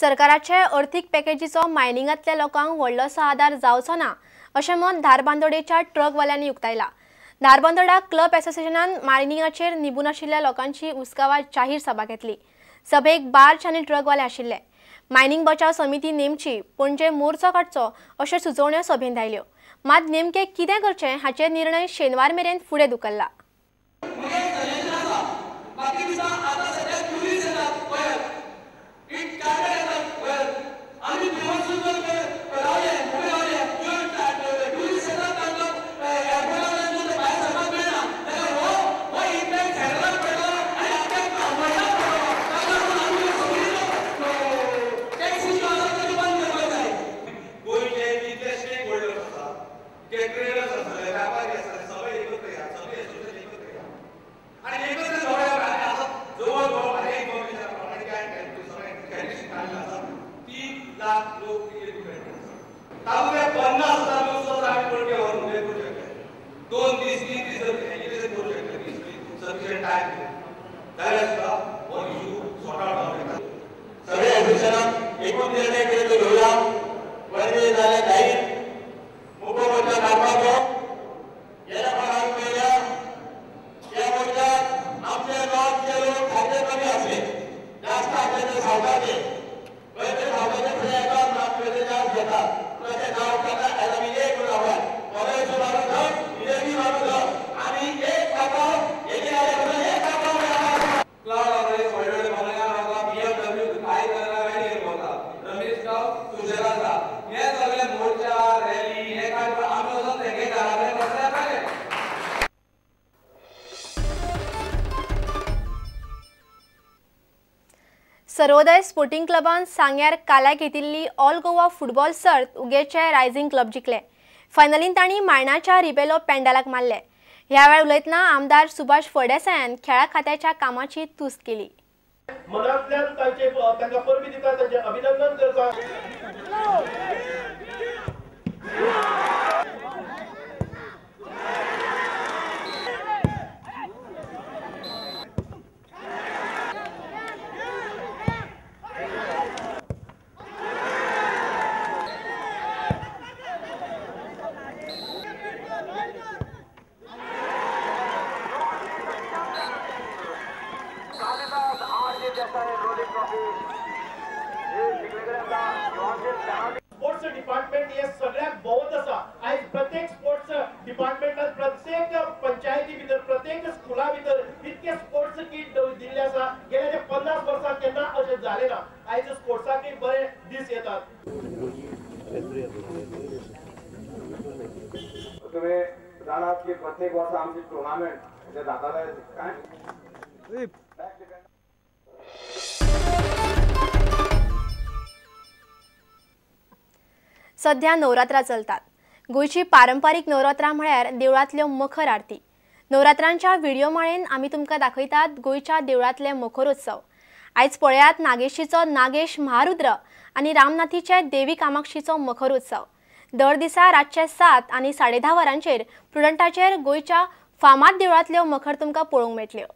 सरकाराचे आर्थीक पॅकेजीचो मायनिंगांतल्या लोकांक व्हडलोसो आदार जावचो ना अशें मत धारबांदोडेच्या ट्रकवाल्यांनी उक्तायला। धारबांदोडा क्लब असोसिएशनान मायनिंगाचेर निबून आशिल्ल्या लोकांची उस्कावात जाहीर सभा घेतली। सभेक बार्ज आनी ट्रकवाले आशिल्ले। मायनिंग बचाव समिती नेमची, पणजे मोर्चो काडचो अश्यो सुचोवण्यो सभेंत आयल्यो। मात नेमकें कितें करचें हाचेर निर्णय शेनवार मेरेन फुडें धुकल्ला। सर्वोदय स्पोर्टिंग क्लबान सांग्यार काल्याक घेतिल्ली ऑल गोवा फुटबॉल सर्त उगेचे रायझिंग क्लब जिखले। फायनलीन तांणी मायणाच्या रिबेलो पेंडालाक मारले। ह्या वेळार उलयतना आमदार सुभाष फळदेसायान खेळा खात्याच्या कामाची तुस्त केली। मनांतल्यान तांकां परबी दिता, तांचें अभिनंदन करता। स्पोर्ट्स डिपार्टमेंट हे सगळ्याक भोवत आसा। आज प्रत्येक स्पोर्ट्स डिपार्टमेंटात, प्रत्येक पंचायती भितर, प्रत्येक स्कुला भितर इतके स्पोर्ट्स किट दिल्ले आसा। गेल्या ते 50 वर्सां केन्ना अशें जालें ना। आज स्पोर्ट्साक बरे दीस येतात। तुम्ही जाणात की प्रत्येक वर्सा आमची टुर्नामेंट जे जाताले काय सध्या नवरात्रा चलतात। गोयची पारंपारीक नवरात्रा म्हळ्यार देवळांतल्यो मखर आरती। नवरात्रांच्या व्हिडिओ माळेन आमी तुमकां दाखयतात गोयच्या देवळांतले मखरोत्सव। आयज पळयात नागेशीचो नागेश महारुद्र आनी रामनाथीचे देवी कामाक्षीचो मखरोत्सव। दर दिसा रातचे 7 आनी 10:30 वरांचेर प्रुडंटाचेर गोयच्या फामाद देवळांतल्यो मखर तुमकां पळोवंक मेळटल्यो।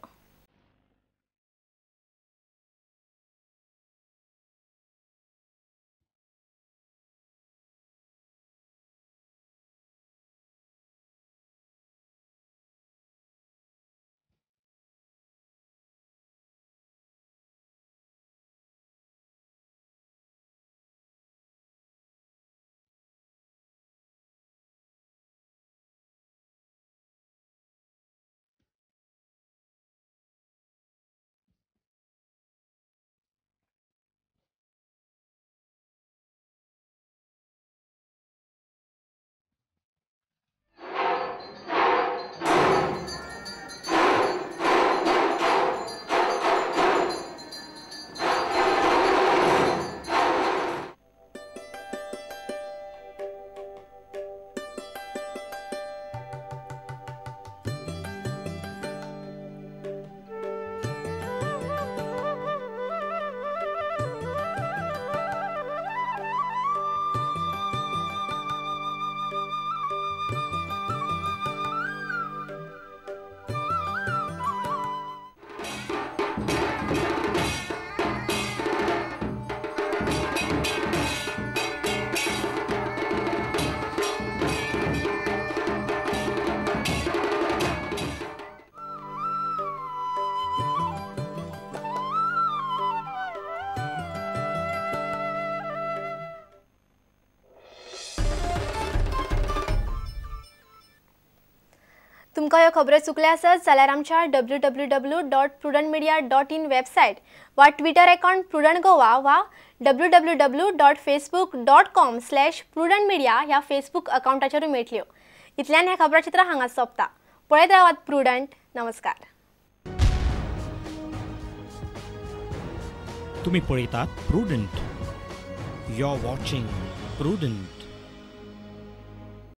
तुमकां ह्यो खबरो चुकल्या आसत जाल्यार आमच्या www.prudentmedia.in वेबसायट वा ट्विटर अकाउंट प्रुडंट गोवा वा www.facebook.com/prudentmedia ह्या फेसबुक अकाउंटाचेर मेळटल्यो. इतल्यान हे खबराचित्र हांगा सोंपता. पळयत रावात प्रुडंट. नमस्कार. तुम्ही पळयतात Prudent. You are watching prudent.